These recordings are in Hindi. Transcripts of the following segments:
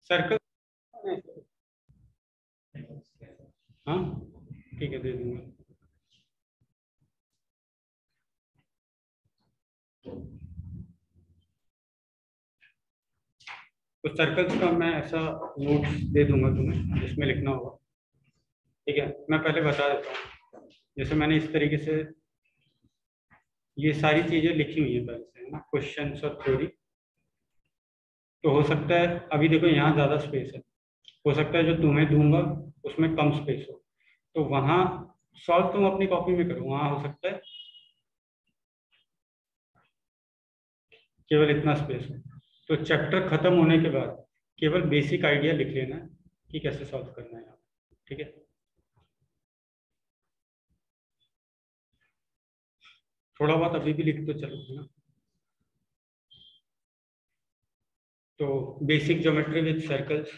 सर्कल, हाँ ठीक है दे दूंगा। तो सर्कल्स का मैं ऐसा नोट्स दे दूंगा तुम्हें जिसमें लिखना होगा, ठीक है। मैं पहले बता देता हूँ, जैसे मैंने इस तरीके से ये सारी चीजें लिखी हुई है पहले से, है ना, क्वेश्चंस और थ्योरी। तो हो सकता है अभी देखो यहाँ ज़्यादा स्पेस है, हो सकता है जो तुम्हें दूंगा उसमें कम स्पेस हो, तो वहाँ सॉल्व तुम अपनी कॉपी में करो, वहाँ हो सकता है केवल इतना स्पेस हो। तो चैप्टर खत्म होने के बाद केवल बेसिक आइडिया लिख लेना है कि कैसे सॉल्व करना है यहाँ, ठीक है। थोड़ा बहुत अभी भी लिख तो चलो, है ना। तो बेसिक ज्योमेट्री विद सर्कल्स,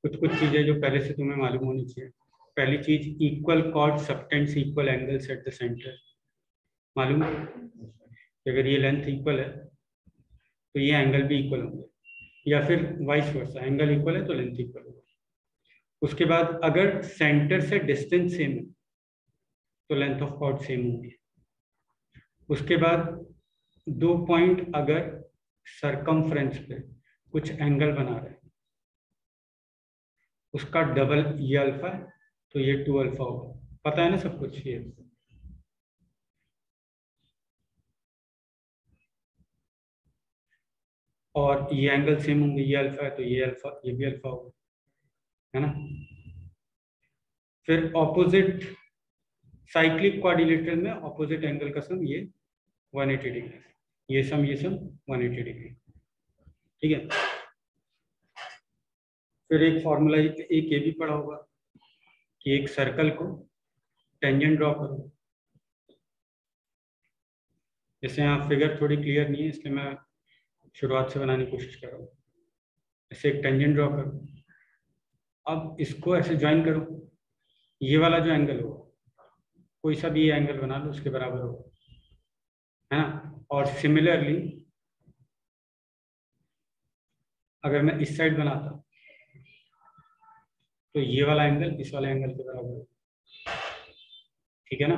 कुछ कुछ चीजें जो पहले से तुम्हें मालूम होनी चाहिए। पहली चीज, equal cord subtends equal angles at the centre. मालूम है कि अगर ये लेंथ इक्वल है तो ये एंगल भी इक्वल होंगे, या फिर वाइस वर्सा, एंगल इक्वल है तो लेंथ इक्वल होगा। उसके बाद अगर सेंटर से डिस्टेंस सेम है तो लेंथ ऑफ कॉर्ड सेम होगी। उसके बाद दो पॉइंट अगर सरकमफ्रेंस पे कुछ एंगल बना रहे हैं, उसका डबल ये अल्फा है तो ये 2 अल्फा होगा। पता है ना सब कुछ ये। और ये एंगल सेम होंगे, ये अल्फा है तो ये अल्फा, ये भी अल्फा होगा, है ना। फिर ऑपोजिट साइक्लिक क्वाड्रिलेटरल में ऑपोजिट एंगल का सम ये 180 डिग्री, ये सम 180 डिग्री, ठीक है। फिर एक फॉर्मूला एक ये भी पढ़ा होगा कि एक सर्कल को टेंजेंट ड्रॉ करो। जैसे यहाँ फिगर थोड़ी क्लियर नहीं है इसलिए मैं शुरुआत से बनाने की कोशिश कर रहा हूँ। ऐसे एक टेंजेंट ड्रॉ करो, अब इसको ऐसे ज्वाइन करो, ये वाला जो एंगल हो कोई सा भी एंगल बना लो उसके बराबर हो, है ना। और सिमिलरली अगर मैं इस साइड बनाता तो ये वाला एंगल इस वाले एंगल के बराबर हो, ठीक है ना।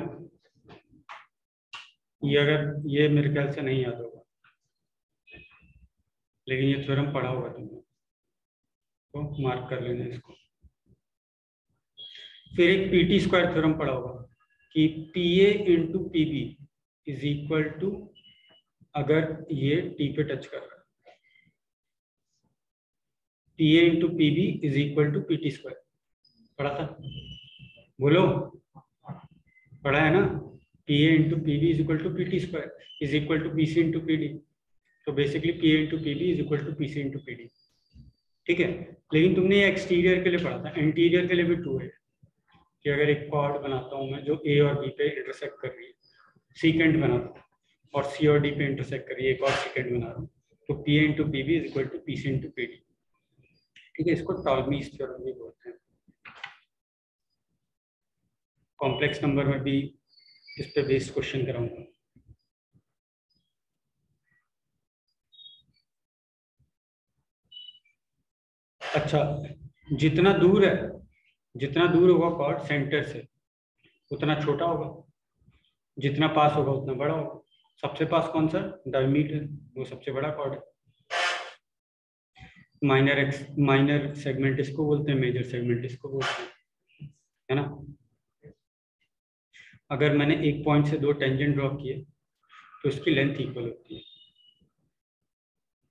ये अगर ये मेरे ख्याल से नहीं याद होगा लेकिन ये थ्योरम पढ़ा होगा तुमने, तो मार्क कर लेना इसको। फिर एक पीटी स्क्वायर थ्योरम पढ़ा होगा कि P A into P B is equal to, अगर ये टी पे टच कर रहा है, P A into P B is equal to P T square. पढ़ा था, बोलो, पढ़ा है ना। P A into P B is equal to P T square is equal to P C into P D. तो basically P A into P B is equal to P C into P D, ठीक है। लेकिन तुमने ये एक्सटीरियर के लिए पढ़ा था, इंटीरियर के लिए भी ट्रू है कि अगर एक कॉर्ड बनाता हूँ मैं जो ए और बी पे इंटरसेक्ट कर रही है, सीकेंट बनाता हूँ, और सी और डी पे इंटरसेक्ट कर रही है, एक और सीकेंट बना रहा हूँ, तो P A into P B is equal to P C into P D, ठीक है। इसको टॉलमीज थ्योरम भी बोलते हैं। कॉम्प्लेक्स नंबर में भी इस पे बेस्ड क्वेश्चन कराऊंगा। अच्छा, जितना दूर है, जितना दूर होगा कॉर्ड सेंटर से उतना छोटा होगा, जितना पास होगा उतना बड़ा होगा। सबसे पास कौन सा, डायमीटर, वो सबसे बड़ा कॉर्ड है। माइनर सेगमेंट इसको बोलते हैं, मेजर सेगमेंट इसको बोलते हैं, है ना। अगर मैंने एक पॉइंट से दो टेंजेंट ड्रॉ किए तो इसकी लेंथ इक्वल होती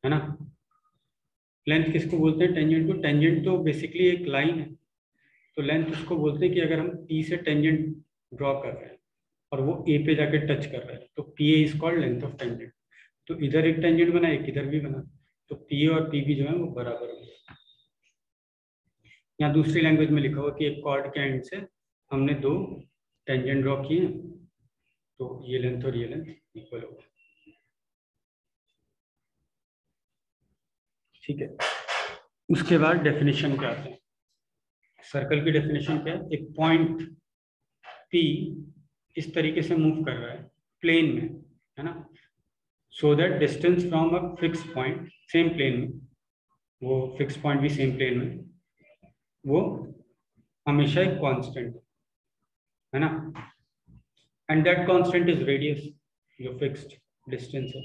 है ना। लेंथ किसको बोलते हैं, टेंजेंट को। टेंजेंट तो बेसिकली एक लाइन है, तो लेंथ उसको बोलते हैं कि अगर हम पी से टेंजेंट ड्रॉ कर रहे हैं और वो ए पे जाके टच कर रहा है तो P A is called length of tangent. तो इधर एक टेंजेंट बना, एक इधर भी बना, तो पी ए और पी बी जो है वो बराबर होंगे। यहाँ दूसरी लैंग्वेज में लिखा हुआ कि एक कॉर्ड के एंड से हमने दो टेंजेंट ड्रॉ किए तो ये लेंथ और ये लेंथ इक्वल होगा, ठीक है। उसके बाद डेफिनेशन पे आते हैं। सर्कल की डेफिनेशन क्या है, एक पॉइंट पी इस तरीके से मूव कर रहा है प्लेन में, है ना, so that distance from a fix point same plane में वो फिक्स पॉइंट भी सेम प्लेन में, वो हमेशा एक कांस्टेंट है ना, and that constant is radius, जो फिक्स्ड डिस्टेंस है।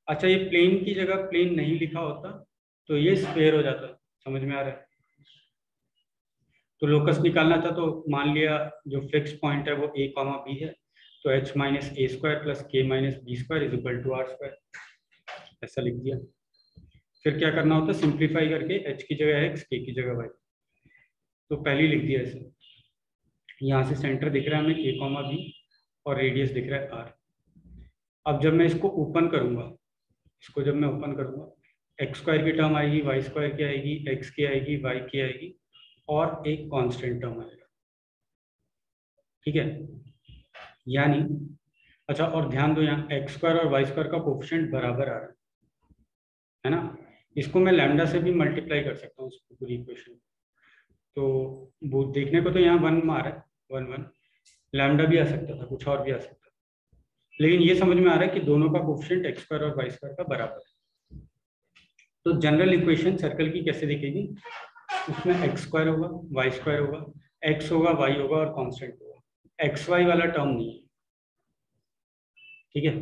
अच्छा, ये प्लेन की जगह प्लेन नहीं लिखा होता तो ये स्क्वायर हो जाता, समझ में आ रहा है? तो लोकस निकालना था तो मान लिया जो फिक्स पॉइंट है वो a, b है, तो h minus A square plus K minus B square is equal to R square, ऐसा लिख दिया। फिर क्या करना होता है, सिंप्लीफाई करके h की जगह x, k की जगह y, तो पहले लिख दिया ऐसे। यहाँ से सेंटर दिख रहा है हमें a, b और रेडियस दिख रहा है r। अब जब मैं इसको ओपन करूंगा, इसको जब मैं ओपन करूंगा, एक्स स्क्वायर की टर्म आएगी, वाई स्क्वायर की आएगी, एक्स की आएगी, वाई की आएगी, और एक कांस्टेंट टर्म आएगा, ठीक है? यानी अच्छा, और ध्यान दो यहाँ एक्स स्क्वायर और वाई स्क्वायर का कोफिशिएंट बराबर आ रहा है ना, इसको मैं लैम्डा से भी मल्टीप्लाई कर सकता हूँ इसको पूरी इक्वेशन। तो वो देखने को तो यहाँ 1 आ रहा है, 1 1, लैम्डा भी आ सकता था, कुछ और भी आ सकता था, लेकिन ये समझ में आ रहा है कि दोनों का कोफिशिएंट एक्स स्क्वायर और वाई स्क्वायर का बराबर है। तो जनरल इक्वेशन सर्कल की कैसे दिखेगी, उसमें एक्स स्क्वायर होगा, वाई स्क्वायर होगा, एक्स होगा, वाई होगा और कांस्टेंट होगा, एक्स वाई वाला टर्म नहीं है, ठीक है?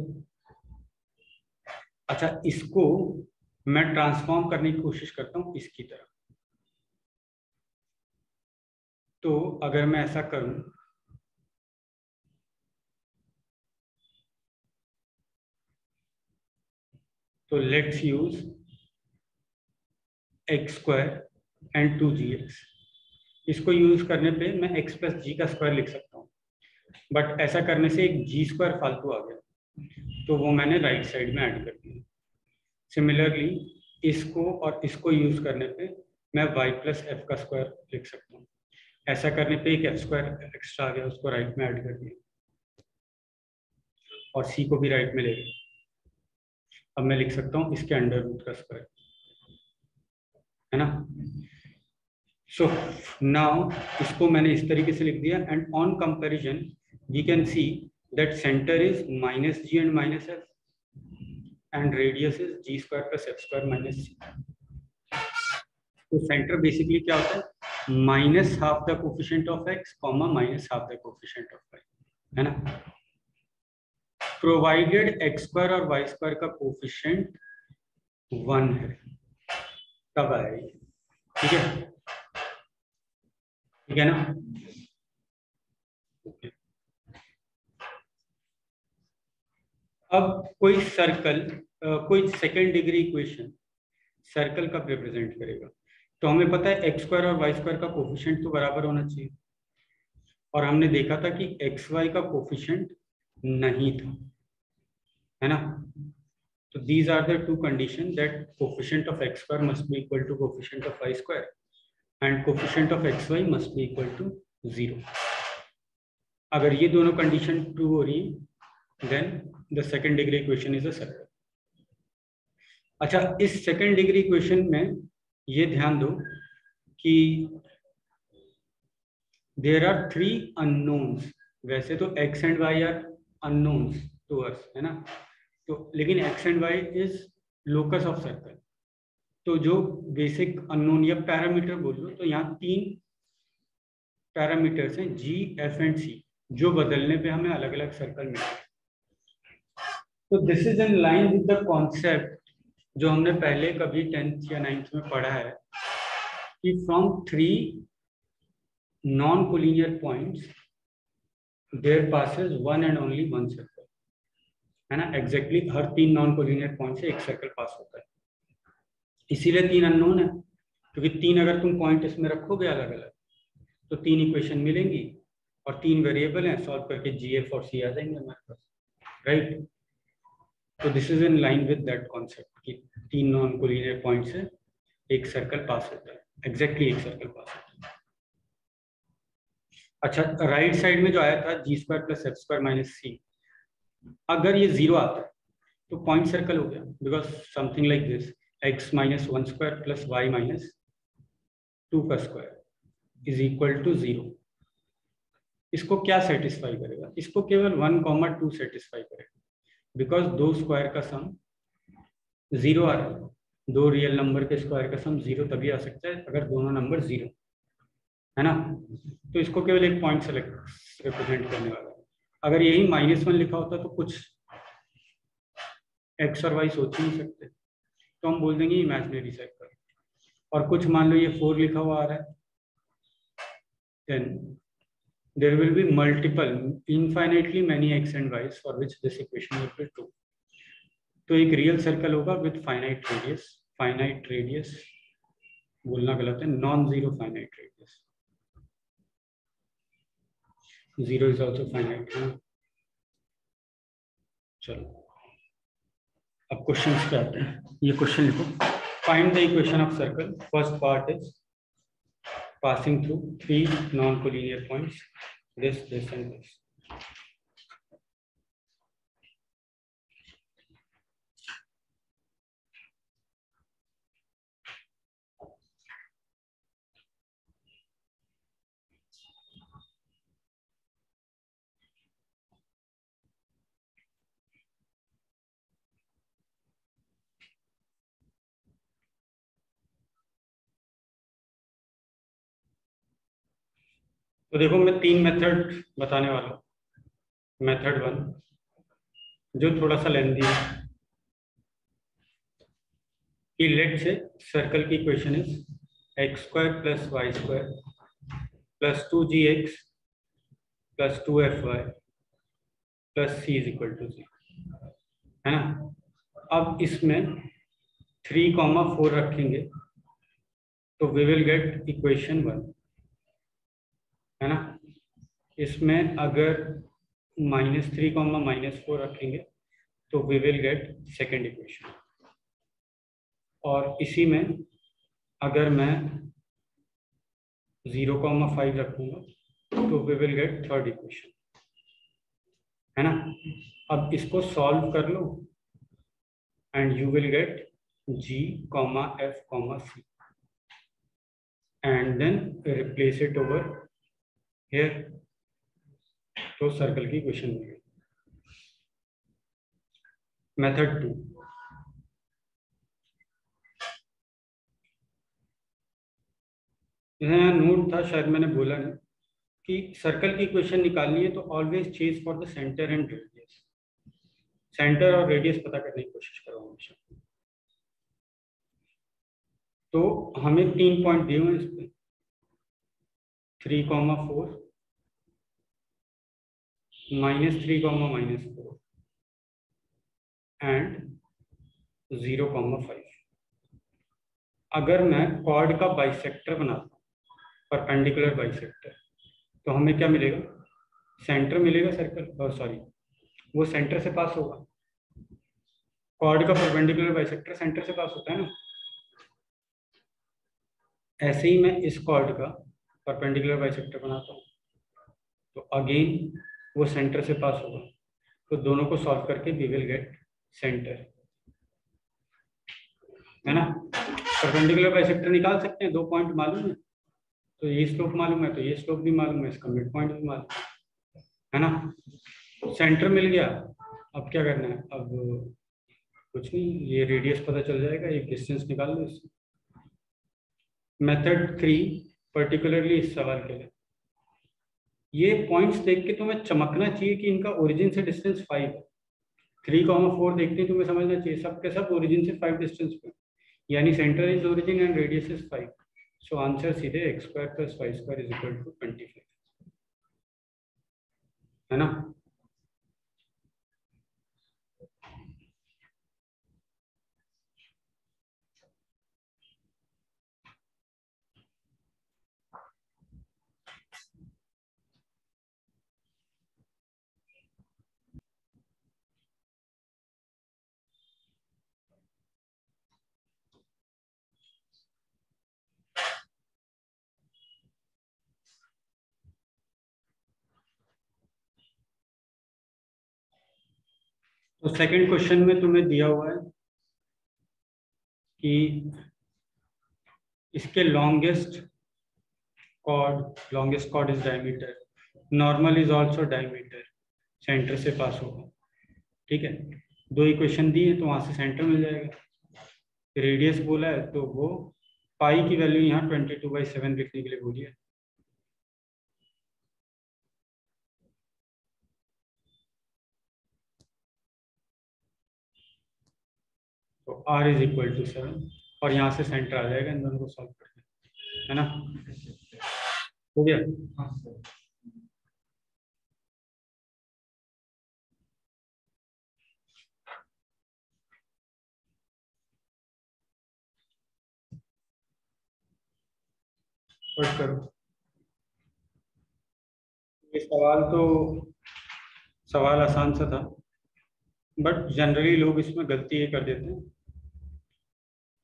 अच्छा, इसको मैं ट्रांसफॉर्म करने की कोशिश करता हूं इसकी तरह। तो अगर मैं ऐसा करूं, तो let's use x square and 2gx। इसको यूज करने पे मैं x प्लस जी का स्क्वायर लिख सकता हूँ, बट ऐसा करने से एक जी स्क्वायर फालतू आ गया, तो वो मैंने राइट साइड में ऐड कर दिया। सिमिलरली इसको और इसको यूज करने पे मैं y प्लस एफ का स्क्वायर लिख सकता हूँ, ऐसा करने पे एक एफ स्क्वायर एक्स्ट्रा आ गया, उसको राइट में ऐड कर दिया, और c को भी राइट में ले गया। अब मैं लिख सकता हूँ इसके अंडर रूट का स्क्वायर, है ना? सो नाउ इसको मैंने इस तरीके से लिख दिया, and on comparison we can see that centre is minus G and minus F, and radius is G square plus F square minus C. तो सेंटर बेसिकली क्या होता है, minus half the coefficient of X comma minus half the coefficient of Y, है ना? प्रोवाइडेड एक्स स्क्वायर और वाई स्क्वायर का कोफिशिएंट 1 है, तब आएगी, ठीक है? ठीक है ना? okay. अब कोई सर्कल, कोई सेकेंड डिग्री इक्वेशन सर्कल कब रिप्रेजेंट करेगा, तो हमें पता है एक्स स्क्वायर और वाई स्क्वायर का कोफिशिएंट तो बराबर होना चाहिए, और हमने देखा था कि एक्स वाई का कोफिशिएंट नहीं था, है ना? तो these are the two conditions that coefficient of x square must be equal to coefficient of y square and coefficient of xy must be equal to 0. अगर ये दोनों कंडीशन ट्रू हो रही है, then the second degree equation is a circle. अच्छा, इस सेकेंड डिग्री इक्वेशन में ये ध्यान दो कि there are 3 unknowns. वैसे तो x and y are unknowns to us, है ना? तो लेकिन x and y is locus of circle, तो जो बेसिक अननोन या पैरामीटर बोल लो, तो यहाँ 3 पैरामीटर्स हैं g, f एंड c, जो बदलने पे हमें अलग अलग सर्कल मिलते हैं। तो this is in line with the concept जो हमने पहले कभी 10th या 9th में पढ़ा है कि from 3 non collinear points there passes one and only one circle, है ना? एग्जैक्टली हर 3 नॉन कोलिनियर पॉइंट से एक सर्कल पास होता है, इसीलिए 3 अननोन है, क्योंकि 3 अगर तुम पॉइंट इसमें रखोगे अलग अलग तो 3 इक्वेशन मिलेंगी, और 3 वेरिएबल हैं, सॉल्व करके जी, एफ और सी आ जाएंगे हमारे पास, राइट? तो this is in line with that concept कि 3 नॉन कोलिनियर पॉइंट से एक सर्कल पास होता है, एग्जैक्टली एक सर्कल पास होता है। अच्छा, राइट साइड में जो आया था G square plus F square minus C, अगर ये 0 आता है तो पॉइंट सर्कल हो गया, because something like this, X minus 1 square plus Y minus 2 का स्क्वायर इज इक्वल टू 0। इसको क्या सेटिस्फाई करेगा, इसको केवल 1, 2 सेटिस्फाई करेगा, बिकॉज 2 स्क्वायर का सम 0 आ रहा है, दो रियल नंबर के स्क्वायर का सम 0 तभी आ सकता है अगर दोनों नंबर 0 है ना। तो इसको केवल एक पॉइंट से रिप्रेजेंट करने वाला है। अगर यही -1 लिखा होता तो कुछ एक्स और वाई सोच ही नहीं सकते, तो हम बोल देंगे इमेजिनरी सर्कल। और कुछ मान लो ये 4 लिखा हुआ आ रहा है, then there will be multiple infinitely many x and y's for which this equation will be true. तो एक रियल सर्कल होगा विथ फाइनाइट रेडियस बोलना गलत है, non zero finite radius, zero is also finite है। चलो अब क्वेश्चन पे आते हैं। ये क्वेश्चन लिखो, find the equation of circle, first part is passing through 3 non collinear points, this and this. तो देखो मैं 3 मेथड बताने वाला हूँ। मेथड 1 जो थोड़ा सा लेंथी है, कि लेट से सर्कल की equation is x² + y² + 2gx + 2fy + c = 0, है ना। अब इसमें 3,4 रखेंगे तो वी विल गेट इक्वेशन 1, है ना। इसमें अगर -3, -4 रखेंगे तो we will get second equation. और इसी में अगर मैं 0,5 रखूंगा तो we will get third equation, है ना। अब इसको सॉल्व कर लो and you will get g, f, c and then replace it over here, तो सर्कल की इक्वेशन मिल गई। मेथड 2, यहाँ नोट था, शायद मैंने बोला नहीं, कि सर्कल की इक्वेशन निकालनी है तो always chase for the centre and radius. Centre और रेडियस पता करने की कोशिश करो हमेशा। तो हमें 3 पॉइंट दिए हुए इस पे, 3,4, -3, -4 एंड 0,5। अगर मैं कॉर्ड का बाइसेक्टर बनाता हूँ, परपेंडिकुलर बाइसेक्टर, तो हमें क्या मिलेगा? सेंटर मिलेगा सर्कल, और सॉरी वो सेंटर से पास होगा। कॉर्ड का परपेंडिकुलर बाइसेक्टर सेंटर से पास होता है ना। ऐसे ही मैं इस कॉर्ड का परपेंडिकुलर बाइसेक्टर बनाता हूँ तो अगेन वो सेंटर से पास होगा। तो दोनों को सॉल्व करके वी विल गेट सेंटर, है ना। परपेंडिकुलर बाइसेक्टर निकाल सकते हैं, 2 पॉइंट मालूम है तो ये स्लोप मालूम है, तो ये स्लोप भी मालूम है, इसका मिड पॉइंट भी मालूम है ना। सेंटर मिल गया, अब क्या करना है? अब कुछ नहीं, ये रेडियस पता चल जाएगा, ये डिस्टेंस निकाल लो इससे। मेथड 3 पर्टिकुलरली इस सवाल के लिए, ये पॉइंट्स देख के तुम्हें चमकना चाहिए कि इनका ओरिजिन से डिस्टेंस 5 है। 3,4 देखते ही तुम्हें समझना चाहिए सब के सब ओरिजिन से 5 डिस्टेंस पे, यानी centre is origin and radius is 5। So answer सीधे x² + y² = 25, है ना। तो सेकंड क्वेश्चन में तुम्हें दिया हुआ है कि इसके longest chord is diameter, normal is also diameter, centre से पास होगा। ठीक है, 2 इक्वेशन दी है तो वहां से सेंटर मिल जाएगा। रेडियस बोला है तो वो पाई की वैल्यू यहाँ 22/7 लिखने के लिए बोली है। तो r इज इक्वल टू 7 और यहाँ से सेंटर आ जाएगा इन दोनों को सॉल्व करके, है ना। हो गया। पढ़ करो। ये सवाल आसान सा था, बट जनरली लोग इसमें गलती ये कर देते हैं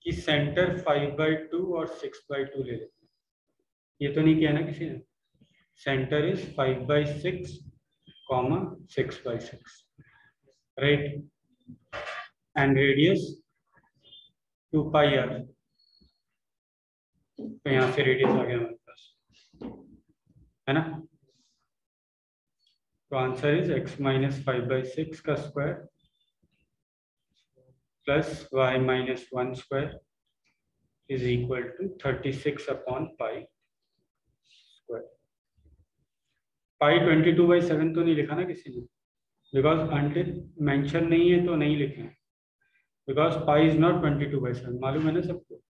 कि सेंटर 5/2 और 6/2 ले लेते हैं। ये तो नहीं किया ना किसी ने। Centre is 5/6 comma 6/6, right, and radius 2πr। तो यहाँ से रेडियस आ गया हमारे पास, है ना। तो आंसर इज x माइनस 5/6 का square plus y minus 1 square is equal to 36/पाई स्क्वायर। पाई 22/7 तो नहीं लिखा ना किसी ने, बिकॉज अनटिल मेंशन नहीं है तो नहीं लिखे हैं, बिकॉज पाई इज नॉट 22/7, मालूम है ना सबको।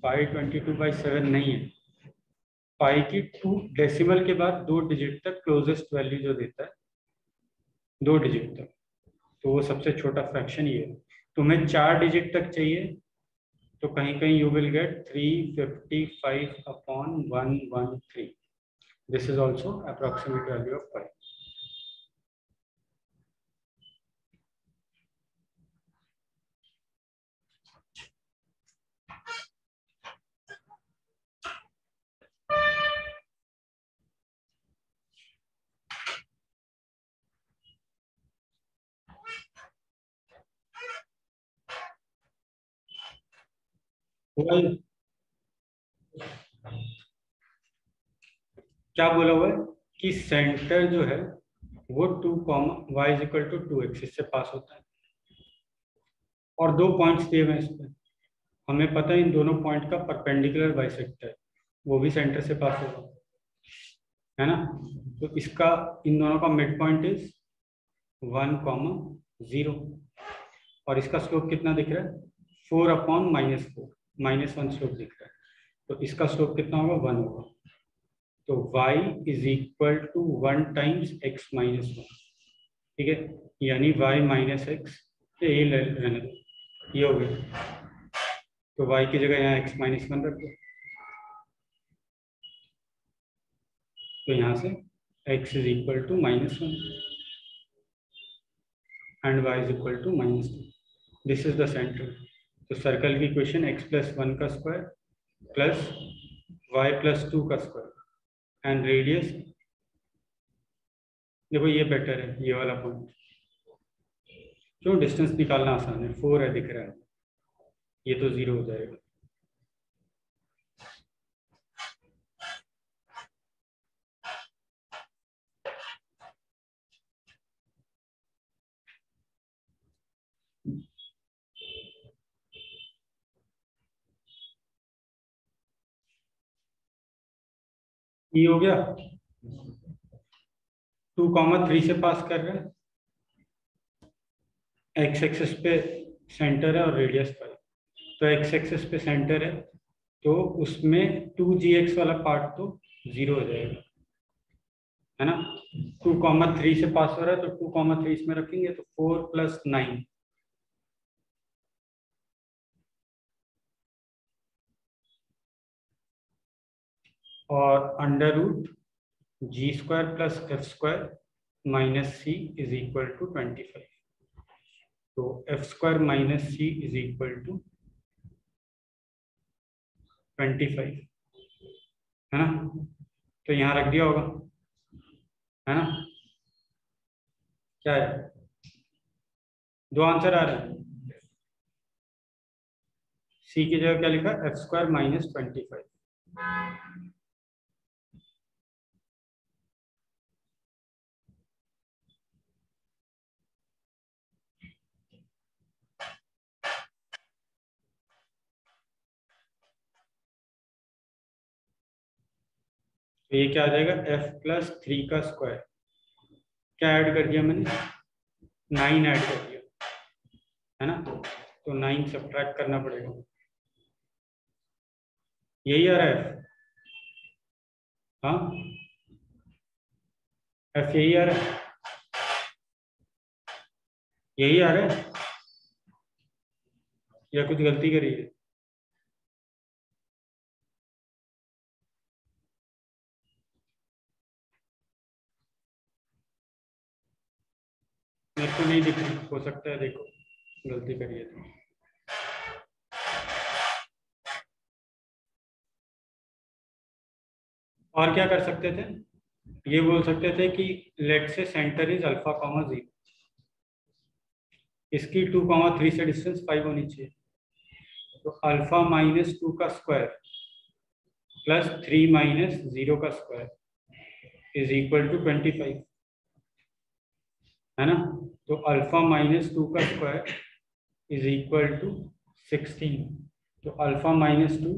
पाई 22/7 नहीं है। पाई की 2 डेसिमल के बाद 2 डिजिट तक क्लोजेस्ट वैल्यू जो देता है, 2 डिजिट तक, तो वो सबसे छोटा फ्रैक्शन ये है। तुम्हें 4 डिजिट तक चाहिए तो कहीं कहीं you will get 355/113। This is also approximate value of pi. क्या बोला हुआ है कि सेंटर जो है वो 2 comma Y is equal to 2x इससे पास होता है, और 2 पॉइंट्स दिए हुए हैं इस पे। हमें पता है इन दोनों पॉइंट का परपेंडिकुलर बाइसेक्टर है, वो भी सेंटर से पास होगा, है ना। तो इसका इन दोनों का मिड पॉइंट इज 1,0 और इसका स्लोप कितना दिख रहा है 4/-4, -1 स्लोप दिख रहा है। तो इसका स्लोप कितना होगा 1 होगा। तो y is equal to 1 times x minus 1, ठीक है, यानी y माइनस एक्स, ये रहने दो, ये हो गया। तो y की जगह यहाँ x माइनस 1 रख दो, तो यहाँ से x is equal to -1 and y is equal to -2। This is the centre. तो सर्कल की इक्वेशन x प्लस 1 का स्क्वायर प्लस y प्लस 2 का स्क्वायर एंड रेडियस, देखो ये बेटर है, ये वाला पॉइंट। क्यों, डिस्टेंस निकालना आसान है, 4 है दिख रहा है, ये तो 0 हो जाएगा। ये हो गया। 2,3 से पास कर रहे हैं, एक्स एक्सिस पे सेंटर है और रेडियस पर है। तो एक्स एक्सिस पे सेंटर है तो उसमें 2gx वाला पार्ट तो 0 हो जाएगा, है ना। 2,3 से पास हो रहा है तो 2,3 इसमें रखेंगे तो 4 + 9, और √g² + f² - c is equal to 25। तो f² - c is equal to 25, है ना। तो यहाँ रख दिया होगा, है ना। क्या है, 2 आंसर आ रहे हैं। सी की जगह क्या लिखा, f² - 25। तो ये क्या आ जाएगा, f प्लस 3 का स्क्वायर। क्या ऐड कर दिया मैंने, 9 ऐड कर दिया, है ना। तो 9 सब्ट्रैक्ट करना पड़ेगा, यही आ रहा है f। हाँ, f यही आ रहा है, यही आ रहा है या कुछ गलती करी है। मेरे को नहीं दिख रही, हो सकता है देखो गलती करी है तो। और क्या कर सकते थे, ये बोल सकते थे कि लेट से सेंटर इज अल्फा कॉमा 0, इसकी 2,3 से डिस्टेंस 5 होनी चाहिए। तो अल्फा माइनस 2 का स्क्वायर प्लस 3 माइनस 0 का स्क्वायर इज इक्वल टू 25, है ना। तो अल्फा माइनस 2 का स्क्वायर इज इक्वल टू 16। तो alpha minus 2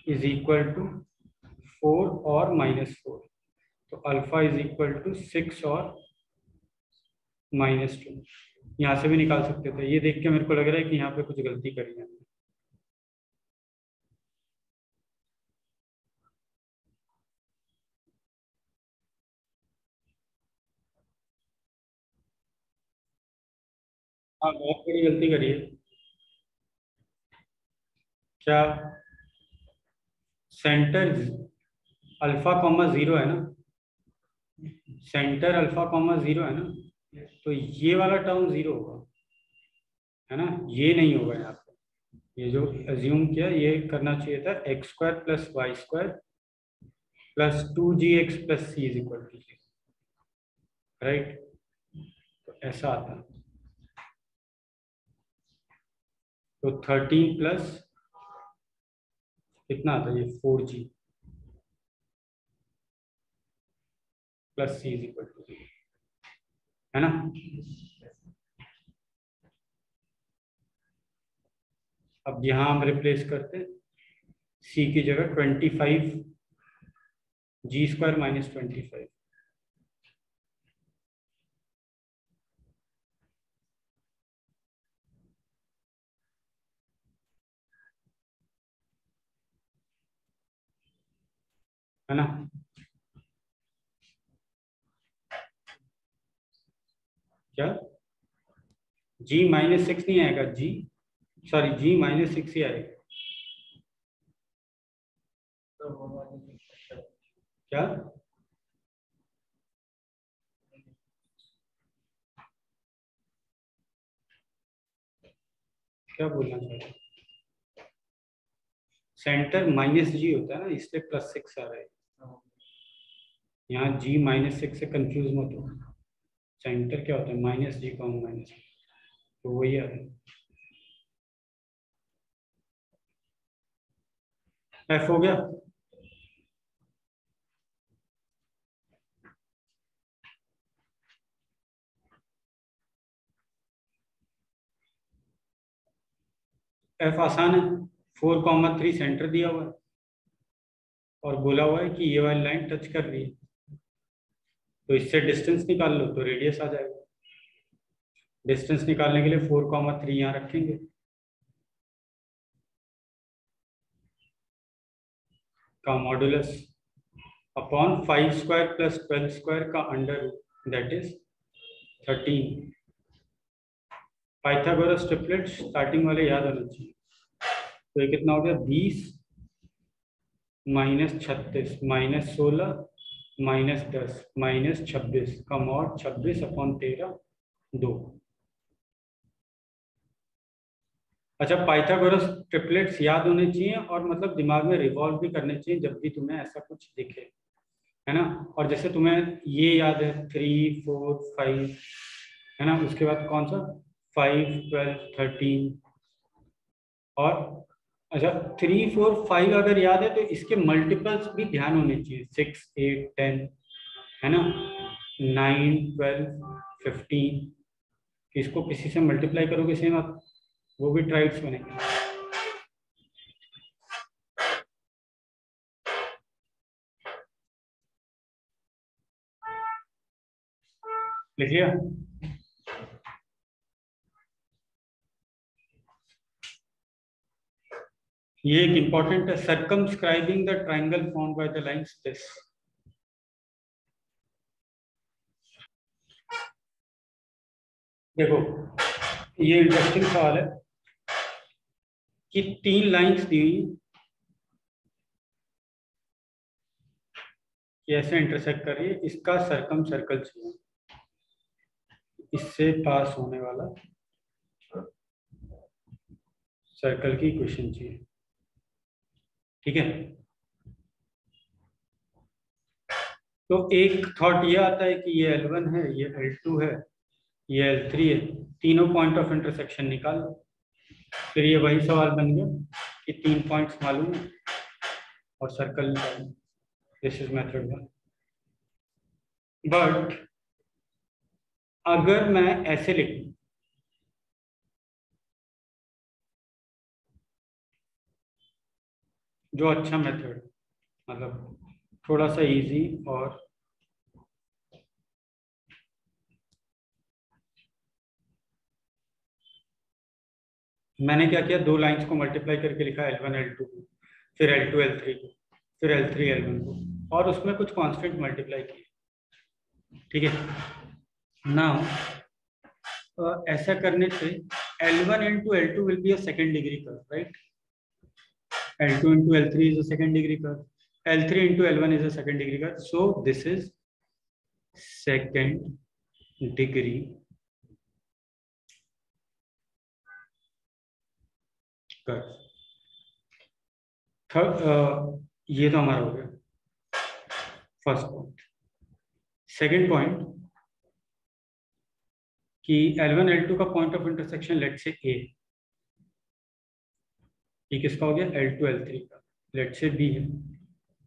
is equal to 4 और -4। तो अल्फा इज इक्वल टू 6 और -2। यहाँ से भी निकाल सकते थे, ये देख के मेरे को लग रहा है कि यहाँ पे कुछ गलती करी है। हाँ, बहुत बड़ी गलती करी है। क्या, सेंटर अल्फा कॉमा 0 है ना, सेंटर अल्फा कॉमा 0 है ना, तो ये वाला टर्म 0 होगा, है ना। ये नहीं होगा यहाँ पे, ये जो अज्यूम किया ये करना चाहिए था, x² plus y² plus 2gx plus c is equal to 0, right. तो ऐसा आता है। तो 13 प्लस कितना आता है, ये 4g plus c is equal to 0, है ना। अब यहाँ हम रिप्लेस करते हैं, c की जगह 25 g² माइनस 25, है ना। क्या, g -6 नहीं आएगा, g सॉरी g -6 ही आएगा। क्या, क्या बोलना चाह रहे, सेंटर -g होता है ना, इसलिए +6 आ रहा है। यहाँ g -6 से कंफ्यूज मत हो, सेंटर क्या होता है, -g -, तो वही आ रहा है। f हो गया। f आसान है, 4,3 सेंटर दिया हुआ है और बोला हुआ है कि ये वाली लाइन टच कर रही है, तो इससे डिस्टेंस निकाल लो तो रेडियस आ जाएगा। डिस्टेंस निकालने के लिए 4,3 यहाँ रखेंगे, का मॉडुलस अपॉन 5² प्लस 12² का under root, that is 13। Pythagoras triplet starting वाले याद होना चाहिए। तो ये कितना हो गया, 20 -36 -16 -10 -26 का मॉड 26/13 2। अच्छा, पाइथागोरस ट्रिपलेट्स याद होने चाहिए और मतलब दिमाग में रिवॉल्व भी करने चाहिए जब भी तुम्हें ऐसा कुछ दिखे, है ना। और जैसे तुम्हें ये याद है 3 4 5, है ना, उसके बाद कौन सा 5 12 13, और अच्छा 3 4 5 अगर याद है तो इसके मल्टीपल्स भी ध्यान होने चाहिए, 6 8 10, है ना, 9 12 15। इसको किसी से मल्टीप्लाई करोगे सेम आप, वो भी ट्राइड्स बनेंगे। लिख लिया? ये एक इंपॉर्टेंट है, circumscribing the triangle formed by the lines this. देखो ये इंटरेस्टिंग सवाल है कि 3 लाइंस दी हुई कि ऐसे इंटरसेक्ट कर रही है, इसका सर्कम सर्कल चाहिए, इससे पास होने वाला सर्कल की इक्वेशन चाहिए। ठीक है, तो एक थॉट ये आता है कि ये L1 है, ये L2 है, ये L3 है, तीनों पॉइंट ऑफ इंटरसेक्शन निकाल लो। फिर ये वही सवाल बन गया कि 3 पॉइंट्स मालूम है और सर्कल निकालो। This is method 1। बट अगर मैं ऐसे लिखूं, जो अच्छा मेथड, मतलब थोड़ा सा इजी, और मैंने क्या किया, 2 लाइंस को मल्टीप्लाई करके लिखा L1 L2 को, फिर L2 L3 को, फिर L3 L1 को, और उसमें कुछ कांस्टेंट मल्टीप्लाई किए। ठीक है, नाउ ऐसा करने से L1 into L2 will be a second degree curve, right? L2 into L3 is a second degree curve. L3 into L1 is a second degree curve. So this is second degree curve. Third, ये तो हमारा हो गया फर्स्ट पॉइंट। सेकेंड पॉइंट कि L1 L2 का पॉइंट ऑफ इंटरसेक्शन लेट से A, ये किसका हो गया, L2 L3 का, लेट से B है,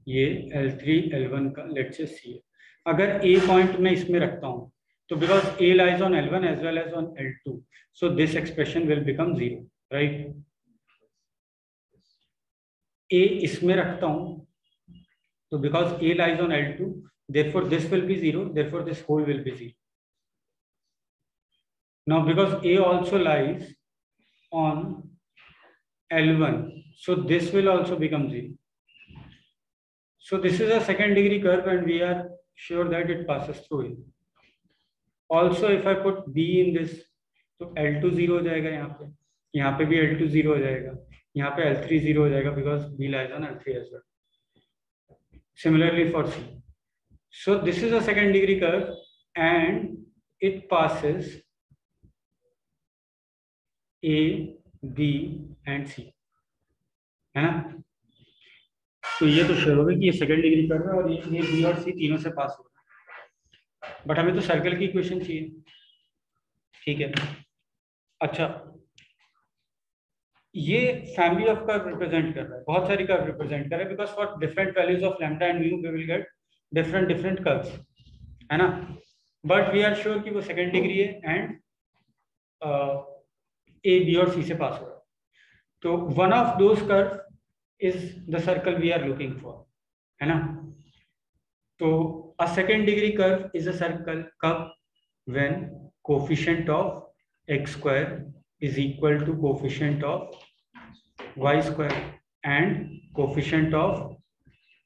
ये L3 L1 का लेट से C है। अगर A पॉइंट में इसमें रखता हूं तो because A lies on L1 as well as on L2, so this expression will become 0, right? A इसमें रखता हूं तो because A lies on L2, therefore this will be 0, therefore this whole will be 0. Now because A also lies on L1, so this will also become 0. So this is a second degree curve and we are sure that it passes through it. Also if I put B in this, तो L2 0 हो जाएगा, यहाँ पे भी L2 0 हो जाएगा, यहाँ पे L3 0 हो जाएगा because B lies on L3 as well. Similarly for C. So this is a second degree curve and it passes A, B and C, है ना? तो ये तो श्योर होगा कि ये सेकंड डिग्री कर्व है और ये बी और सी तीनों से पास हो रहा है, बट हमें तो सर्कल की इक्वेशन चाहिए। ठीक है, अच्छा ये फैमिली ऑफ कर्व रिप्रेजेंट कर रहा है, बहुत सारी कर्व रिप्रेजेंट कर रहा है, because for different values of lambda and mu we will get different different curves, है ना? बट वी आर श्योर कि वो सेकंड डिग्री है एंड ए बी और सी से पास हो रहा है। तो one of those curve is the circle we are looking for, है ना? तो a second degree curve is a circle कब, when coefficient of x square is equal to coefficient of y square and coefficient of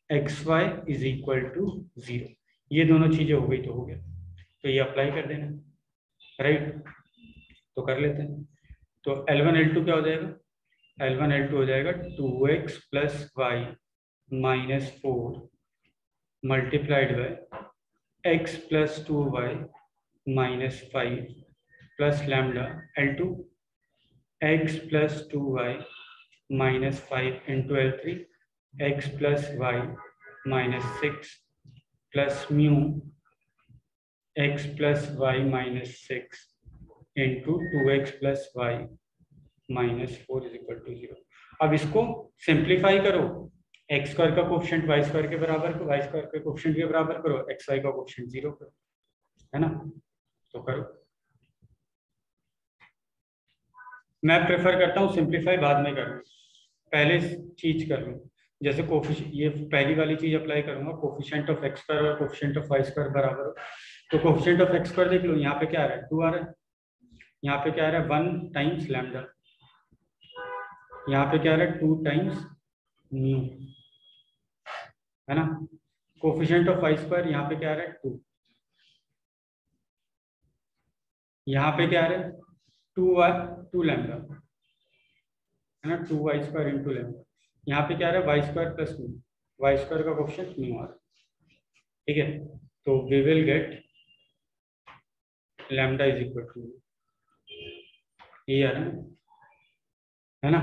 xy is equal to 0. ये दोनों चीजें हो गई तो हो गया, तो ये अप्लाई कर देना, राइट? तो कर लेते हैं। तो L1 L2 क्या हो जाएगा, L1 L2 हो जाएगा 2x plus Y minus 4 multiplied by x plus 2y minus 5 plus lambda L2 x plus 2y minus 5 into L3 x plus Y minus 6 plus mu x plus Y minus 6 into 2x plus Y minus 4 is equal to 0। अब इसको सिंप्लीफाई करो, एक्स स्क्वायर का कोफिशिएंट वाई स्क्वायर के बराबर करो, वाई स्क्वायर के कोफिशिएंट के बराबर करो, एक्स वाई का कोफिशिएंट 0 करो, है ना? तो करो। मैं प्रेफर करता हूँ सिंप्लीफाई बाद में करूँ, पहले चीज कर लूँ। जैसे कोफिशिएंट, ये पहली वाली चीज अप्लाई करूंगा, कोफिशिएंट ऑफ एक्स स्क्वायर और कोफिशिएंट ऑफ वाई स्क्वायर बराबर हो, तो कोफिशिएंट ऑफ एक्स स्क्वायर देख लो, यहाँ पे क्या आ रहा है 2 आ रहा है, यहाँ पे क्या आ रहा है 1 टाइम्स लैम्डा, यहाँ पे क्या आ रहा है 2 टाइम्स म्यू, है ना। कोफिशिएंट ऑफ वाई स्क्वायर यहाँ पे क्या आ रहा है 2, यहाँ पे क्या आ रहा है 2 लैम्डा, है ना, 2 वाई स्क्वायर इंटू लैम्डा, यहाँ पे क्या आ रहा है Y square plus mu, Y square का कोफिशिएंट म्यू आ रहा है, ठीक है। तो we will get lambda is equal to, ये आ रहा है ना।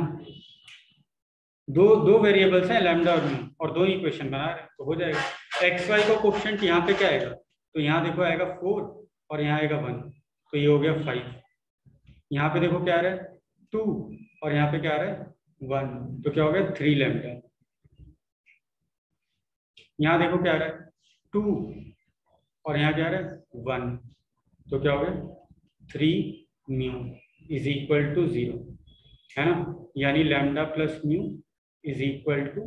दो वेरिएबल्स हैं लैम्डा और म्यू, और दो इक्वेशन बना रहे हैं, तो हो जाएगा। एक्स वाई का कोफिशिएंट यहाँ पे क्या आएगा, तो यहाँ देखो आएगा 4 और यहाँ आएगा 1, तो ये हो गया 5। यहाँ पे देखो क्या आ रहा है 2 और यहाँ पे क्या आ रहा है 1, तो क्या हो गया 3 लैम्डा। यहाँ देखो क्या आ रहा है 2 और यहाँ क्या आ रहा है 1, तो क्या हो गया 3 म्यू इज इक्वल टू 0, है ना। यानी lambda plus mu is equal to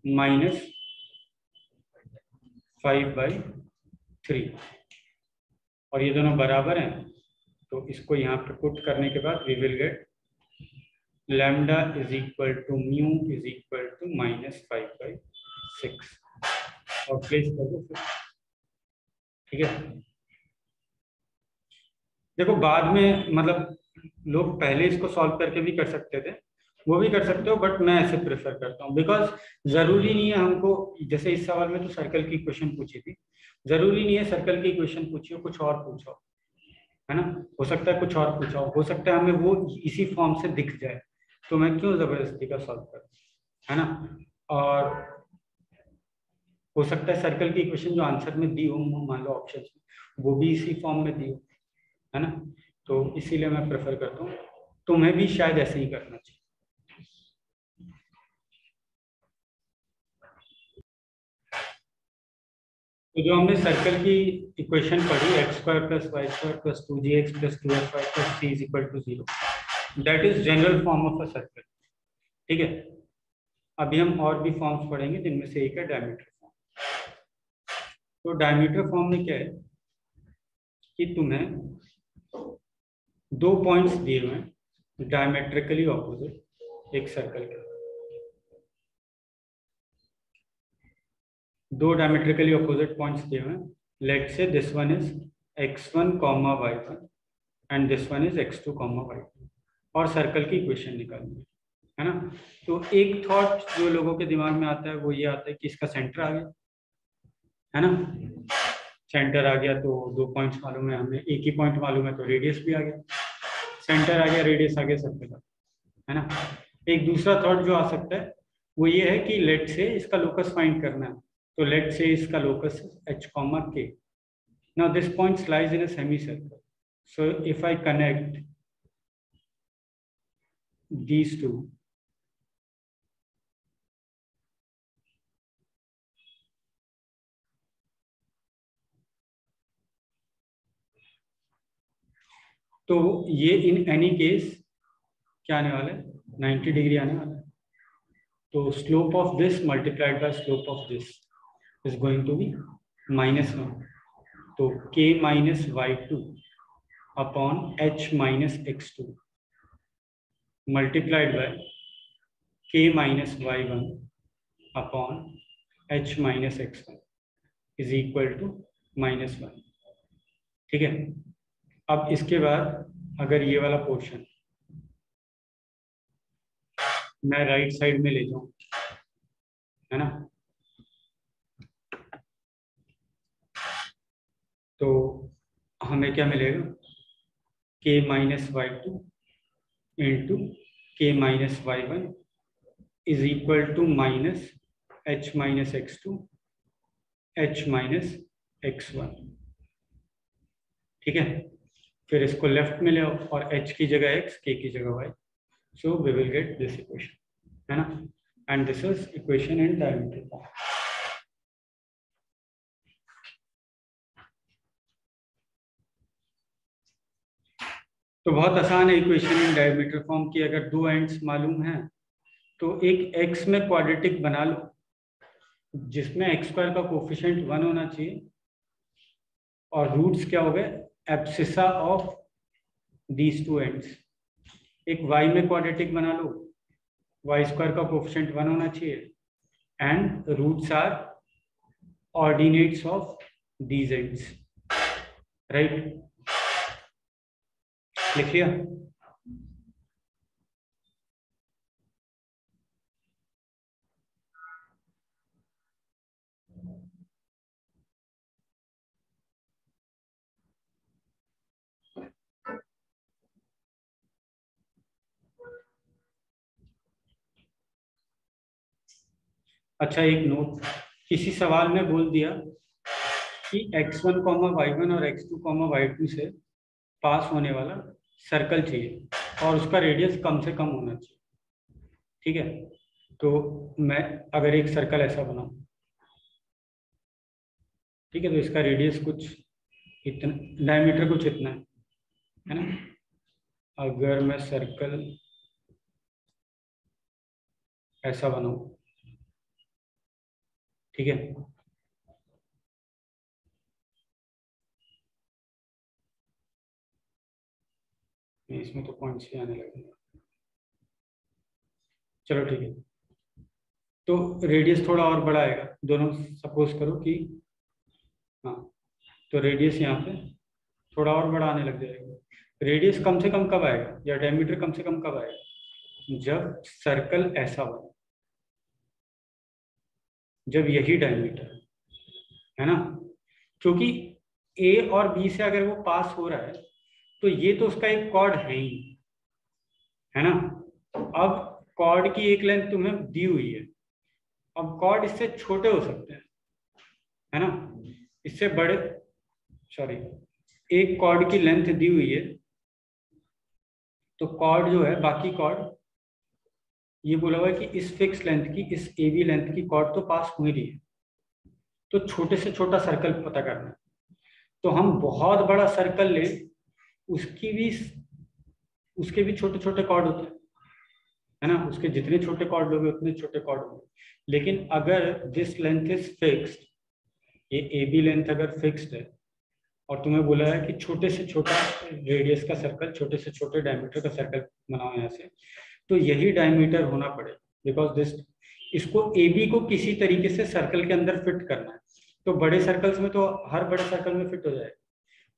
-5/3, और ये दोनों बराबर हैं, तो इसको यहाँ पे पुट करने के बाद we will get lambda is equal to mu is equal to -5/6, और प्लेस कर दो फिर, ठीक है। देखो बाद में मतलब लोग पहले इसको सॉल्व करके भी कर सकते थे, वो भी कर सकते हो, बट मैं ऐसे प्रेफर करता हूँ, बिकॉज जरूरी नहीं है हमको, जैसे इस सवाल में तो सर्कल की क्वेश्चन पूछी थी, जरूरी नहीं है सर्कल की क्वेश्चन पूछी हो, कुछ और पूछो, है ना। हो सकता है कुछ और पूछा हो सकता है हमें वो इसी फॉर्म से दिख जाए, तो मैं क्यों जबरदस्ती का सॉल्व करूँ, है ना। और हो सकता है सर्कल की क्वेश्चन जो आंसर में दी हो, मान लो ऑप्शन में, वो भी इसी फॉर्म में दी हो, है ना। तो इसीलिए मैं प्रेफर करता हूँ, तुम्हें भी शायद ऐसे ही करना चाहिए। तो जो हमने सर्कल की इक्वेशन पढ़ी, x square plus y square plus 2gx plus 2fy plus c is equal to 0, that is general form of a circle, ठीक है। अभी हम और भी फॉर्म्स पढ़ेंगे, जिनमें से एक है डायमीटर फॉर्म। तो डायमीटर फॉर्म में क्या है कि तुम्हें 2 पॉइंट्स दिए हुए हैं डायमेट्रिकली ऑपोजिट एक सर्कल के, 2 डायमेट्रिकली ऑपोजिट पॉइंट्स दिए हुए हैं। लेट से this one is x1, y1 and this one is x2, y2, और सर्कल की इक्वेशन निकालनी है ना। तो एक थॉट जो लोगों के दिमाग में आता है वो ये आता है कि इसका सेंटर आ गया, है ना। सेंटर आ गया तो 2 पॉइंट्स मालूम है हमें, एक ही पॉइंट मालूम है तो रेडियस भी आ गया, सेंटर आ गया, रेडियस आ गया, सर्कल, है ना। एक दूसरा थॉट जो आ सकता है वो ये है कि लेट से इसका लोकस फाइंड करना है, तो लेट से इसका locus h, k. Now this point lies in a semicircle, so if I connect these two, तो ये इन एनी केस क्या आने वाला है 90 डिग्री आने वाला है। तो slope of this multiplied by slope of this is going to be -1, तो k minus y2 upon h minus x2 multiplied by k minus y1 upon h minus x1 is equal to -1, ठीक है। अब इसके बाद अगर ये वाला पोर्शन मैं राइट साइड में ले जाऊं, है ना, तो हमें क्या मिलेगा k minus y2 into k minus y1 is equal to minus h minus x2 h minus x1, ठीक है। फिर इसको लेफ्ट में ले आओ और h की जगह x, k की जगह y, so we will get this equation, है ना। And this is equation in diameter form. तो बहुत आसान है इक्वेशन इन डायमीटर फॉर्म की। अगर 2 एंड्स मालूम है तो एक x में क्वाड्रेटिक बना लो जिसमें x स्क्वायर का कोफिशिएंट 1 होना चाहिए और रूट्स क्या हो गए, abscissa of these two ends. एक y में क्वाड्रेटिक बना लो, y स्क्वायर का कोफिशिएंट 1 होना चाहिए, and roots are ordinates of these ends, right? लिख लिया? अच्छा, एक नोट, किसी सवाल में बोल दिया कि x1 y1 और x2 y2 से पास होने वाला सर्कल चाहिए और उसका रेडियस कम से कम होना चाहिए, ठीक है? तो मैं अगर एक सर्कल ऐसा बनाऊं, ठीक है, तो इसका रेडियस कुछ इतना, डायमीटर कुछ इतना है ना? अगर मैं सर्कल ऐसा बनाऊं, ठीक है, इसमें तो पॉइंट्स ही आने लगेंगे, चलो ठीक है। तो रेडियस थोड़ा और बड़ा आएगा, दोनों सपोज करो कि, हाँ, तो रेडियस यहाँ पे थोड़ा और बड़ा आने लग जाएगा। रेडियस कम से कम कब आएगा, या डायमीटर कम से कम कब आएगा? जब सर्कल ऐसा बने, जब यही डायमीटर है ना, क्योंकि ए और बी से अगर वो पास हो रहा है तो ये तो उसका एक कॉर्ड है ही, है ना? अब कॉर्ड की एक लेंथ तुम्हें दी हुई है, अब कॉर्ड इससे छोटे हो सकते हैं, है ना? इससे बड़े, सॉरी, एक कॉर्ड की लेंथ दी हुई है, तो कॉर्ड जो है, बाकी कॉर्ड, ये बोला हुआ है कि इस फिक्स लेंथ की, इस ए बी लेंथ की कॉर्ड तो पास हो ही रही है, तो छोटे से छोटा सर्कल पता करना है। तो हम बहुत बड़ा सर्कल ले, उसकी भी, उसके भी छोटे छोटे कॉर्ड होते हैं, है ना? उसके जितने छोटे कॉर्ड लोगे उतने छोटे कॉर्ड होंगे। लेकिन अगर दिस लेंथ इज फिक्स्ड, ये ए बी लेंथ अगर फिक्स्ड है और तुम्हें बोला है कि छोटे से छोटा रेडियस का सर्कल, छोटे से छोटे डायमीटर का सर्कल बनाओ यहाँ से, तो यही डायमीटर होना पड़ेगा, बिकॉज दिस, इसको ए बी को किसी तरीके से सर्कल के अंदर फिट करना है। तो बड़े सर्कल्स में तो हर बड़े सर्कल में फिट हो जाएगा,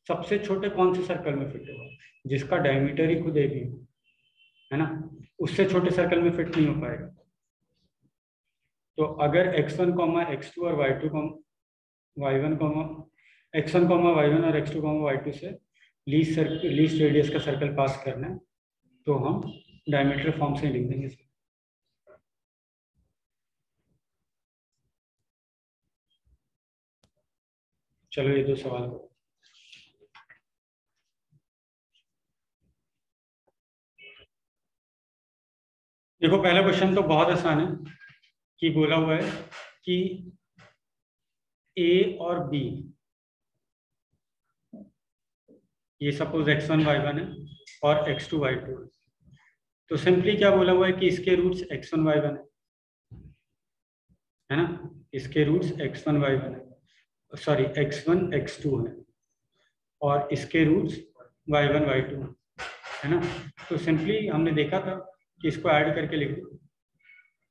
सबसे छोटे कौन से सर्कल में फिट होगा? जिसका डायमीटर ही खुद ए बी हो, है ना? उससे छोटे सर्कल में फिट नहीं हो पाएगा। तो अगर x1 x2 और y2 y1 x1 y1 और x2 y2 से लीस्ट रेडियस का सर्कल पास करना है, तो हम डायमीटर फॉर्म से लिख देंगे। चलो ये दो सवाल को, देखो पहला क्वेश्चन तो बहुत आसान है, कि बोला हुआ है कि ए और बी, ये सपोज x1 y1 है और x2 y2 है, तो सिंपली क्या बोला हुआ है कि इसके रूट्स x1 y1 है ना? इसके रूट्स x1 y1 है, सॉरी x1 x2 है, और इसके रूट्स y1 y2 है ना? तो सिंपली हमने देखा था कि इसको ऐड करके लिख दो,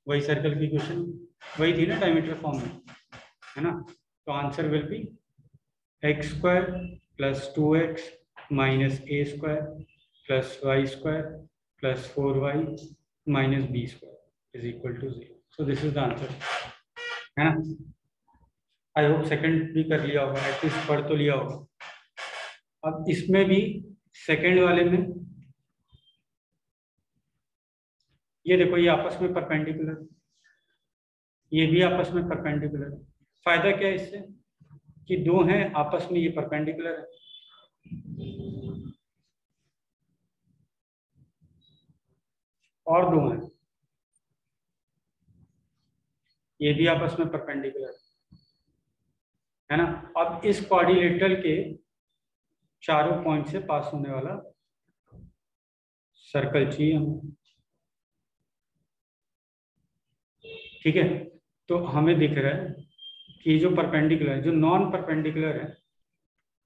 वही सर्कल की क्वेश्चन वही थी ना डायमीटर फॉर्म में, है ना? तो answer will be x square plus 2x minus A square plus y square plus 4y minus B square is equal to 0। So this is the answer, है ना? आई होप सेकंड भी कर लिया होगा, एटलीस्ट पढ़ तो लिया होगा। अब इसमें भी सेकंड वाले में ये देखो, ये आपस में परपेंडिकुलर, ये भी आपस में परपेंडिकुलर। फायदा क्या है इससे, कि दो हैं आपस में, ये परपेंडिकुलर है, और दो हैं, ये भी आपस में परपेंडिकुलर है ना? अब इस क्वाड्रिलेटरल के चारों पॉइंट से पास होने वाला सर्कल चाहिए हमें, ठीक है? तो हमें दिख रहा है कि जो परपेंडिकुलर है, जो नॉन परपेंडिकुलर है,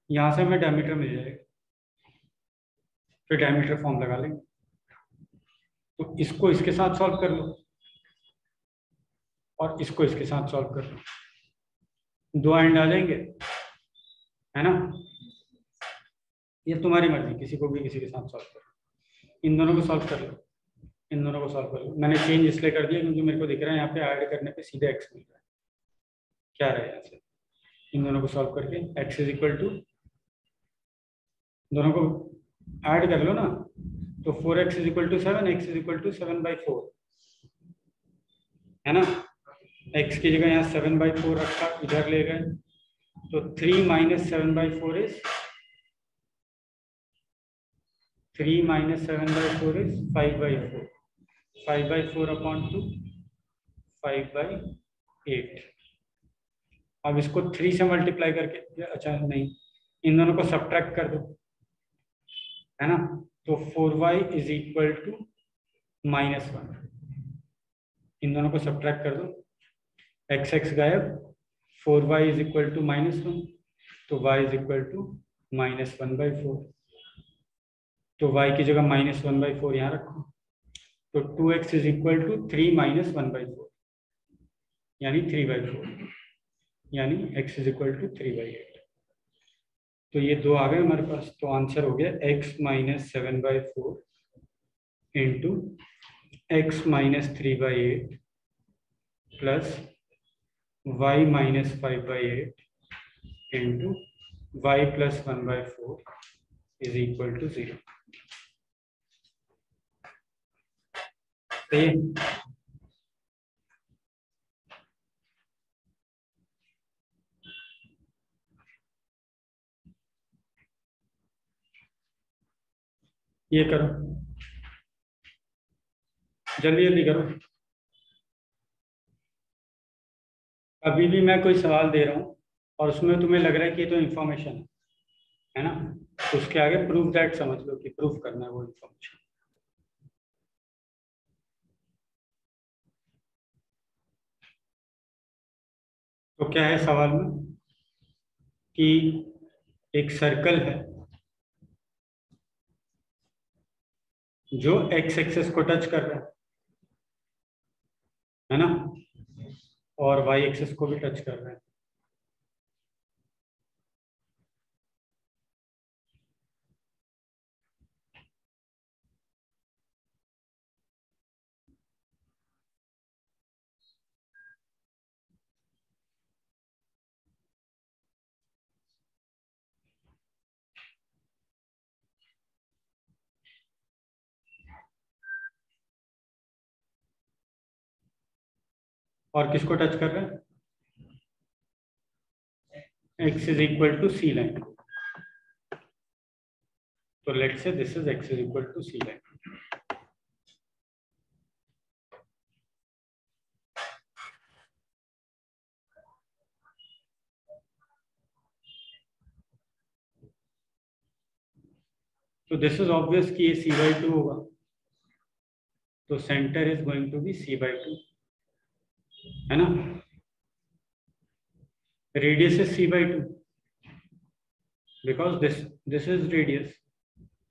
यहाँ से हमें डायमीटर मिल जाएगा, फिर डायमीटर फॉर्म लगा लेंगे। तो इसको इसके साथ सॉल्व कर लो और इसको इसके साथ सॉल्व कर लो, 2 एंड आ जाएंगे, है ना। ये तुम्हारी मर्जी, किसी को भी किसी के साथ सॉल्व करो। इन दोनों को सॉल्व कर लो, इन दोनों को सॉल्व कर लो। मैंने चेंज इसलिए कर दिया क्योंकि मेरे को दिख रहा है यहाँ पे ऐड करने पे सीधे एक्स मिल रहा है। क्या रहे यहाँ से, इन दोनों को सॉल्व करके एक्स इज इक्वल टू, दोनों को ऐड कर लो ना, तो 4x is equal to 7, x is equal to 7/4, है ना। x की जगह यहाँ 7/4 रखा, इधर ले गए, तो 3 - 7/4 इज 5/4, 5/4/2, 5/8। अब इसको 3 से मल्टीप्लाई करके, अच्छा नहीं, इन दोनों को सब्ट्रैक्ट कर दो, है ना। तो 4y इज इक्वल टू -1, इन दोनों को सब्ट्रैक्ट कर दो, x गायब, 4y इज इक्वल टू -1, तो y इज इक्वल टू -1/4, तो y की जगह -1/4 यहाँ रखो, तो 2x इज इक्वल टू 3 - 1/4, यानी 3/4, यानी x इज इक्वल टू 3/8। तो ये 2 आ गए हमारे पास, तो आंसर हो गया x - 7/4 into x - 3/8 plus y - 5/8 into y + 1/4 is equal to 0। सही है। ये करो, जल्दी जल्दी करो। अभी भी मैं कोई सवाल दे रहा हूँ और उसमें तुम्हें लग रहा है कि ये तो इन्फॉर्मेशन है ना, तो उसके आगे प्रूफ दैट समझ लो कि प्रूफ करना है वो इन्फॉर्मेशन। तो क्या है सवाल में कि एक सर्कल है जो एक्स एक्सेस को टच कर रहा है ना, और वाई एक्सेस को भी टच कर रहा है। और किसको टच कर रहा है, x is equal to C line. तो let's say this is x is equal to C line. तो दिस इज ऑब्वियस कि ये c/2 होगा, तो centre is going to be c/2, है ना। Radius is c/2 because this is radius,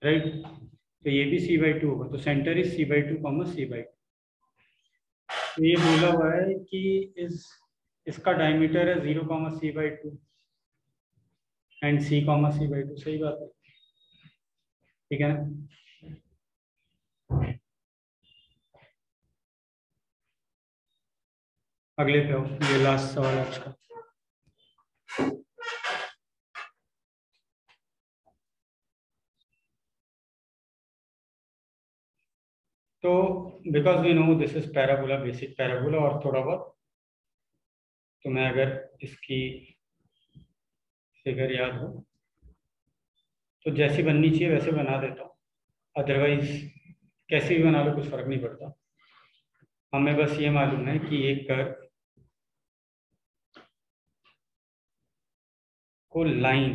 right. तो ये भी c/2 होगा, तो सेंटर इज c/2, c/2। तो ये बोला हुआ है कि इसका डायमीटर है 0, c/2 एंड c, c/2। सही बात है, ठीक है ना। अगले पे आओ, ये लास्ट सवाल आज का। तो because we know this is parabola, basic parabola, और थोड़ा बहुत तो मैं अगर इसकी फिगर याद हो तो जैसी बननी चाहिए वैसे बना देता हूँ, अदरवाइज कैसे भी बना लो कुछ फर्क नहीं पड़ता। हमें बस ये मालूम है कि एक कर्व को line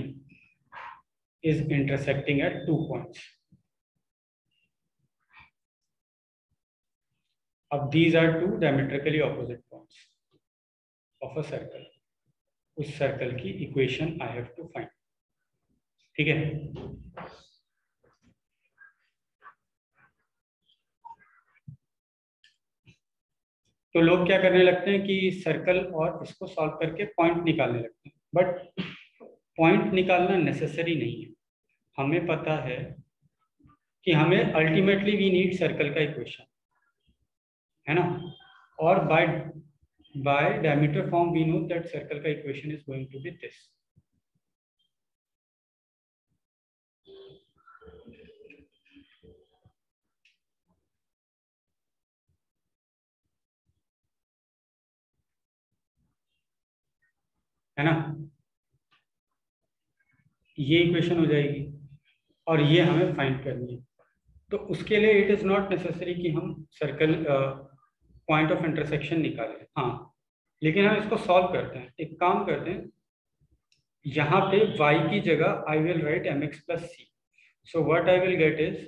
is intersecting at 2 points. अब these are 2 diametrically opposite points of a circle। उस सर्कल की equation I have to find. ठीक है। तो लोग क्या करने लगते हैं कि सर्कल और इसको सॉल्व करके पॉइंट निकालने लगते हैं, बट पॉइंट निकालना नेसेसरी नहीं है। हमें पता है कि हमें अल्टीमेटली वी नीड सर्कल का इक्वेशन, है ना। और by diameter form we know that circle का equation is going to be this. है ना, ये इक्वेशन हो जाएगी और ये हमें फाइंड करनी है। तो उसके लिए इट इज नॉट नेसेसरी कि हम सर्कल पॉइंट ऑफ इंटरसेक्शन निकालें, हाँ, लेकिन हम इसको सॉल्व करते हैं। एक काम करते हैं, यहाँ पे y की जगह I will write mx plus C. So what I will get is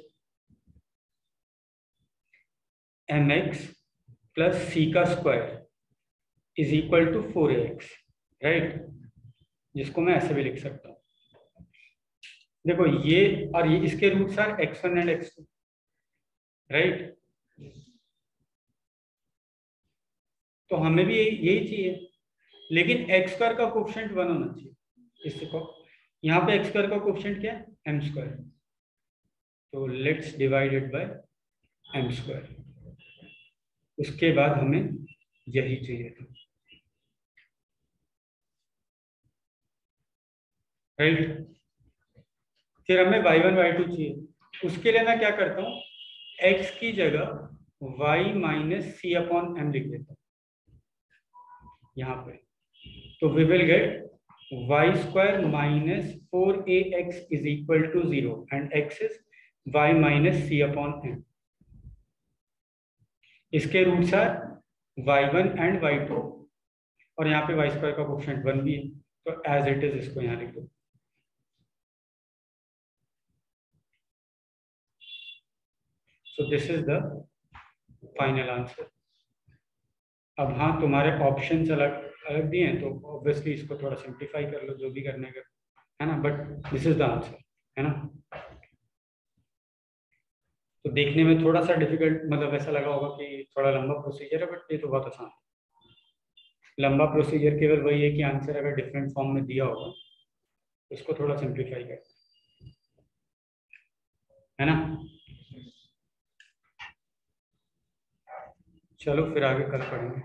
mx plus C का square is equal to 4ax, right, जिसको मैं ऐसे भी लिख सकता हूँ। देखो ये और ये, इसके roots are x1 and x2, right. तो हमें भी यही चाहिए, लेकिन एक्स स्क्वायर का कोफिशिएंट 1 होना चाहिए। इसको यहाँ पे एक्स स्क्वायर का कोफिशिएंट क्या है, एम स्क्वायर। तो let's divide it by m square. उसके बाद हमें यही चाहिए था, राइट। फिर हमें y1 y2 चाहिए। उसके लिए मैं क्या करता हूँ, x की जगह y minus C upon M लिख देता हूँ यहाँ पे। तो we will get y square minus 4ax is equal to 0 and x is y minus C upon M. इसके roots are y1 and y2 और यहाँ पे y स्क्वायर का कोफिशिएंट 1 भी है, तो एज इट इज इसको यहाँ लिख दो। सो this is the final answer. अब हाँ, तुम्हारे ऑप्शंस अलग अलग भी हैं, तो ऑब्वियसली इसको थोड़ा सिंप्लीफाई कर लो जो भी करने का, है ना, but this is the answer, है ना। तो देखने में थोड़ा सा डिफिकल्ट, मतलब ऐसा लगा होगा कि थोड़ा लंबा प्रोसीजर है, बट ये तो बहुत आसान है। लंबा प्रोसीजर केवल वही है कि आंसर अगर डिफरेंट फॉर्म में दिया होगा तो इसको थोड़ा सिंप्लीफाई कर, है ना। चलो फिर आगे कल पढ़ेंगे।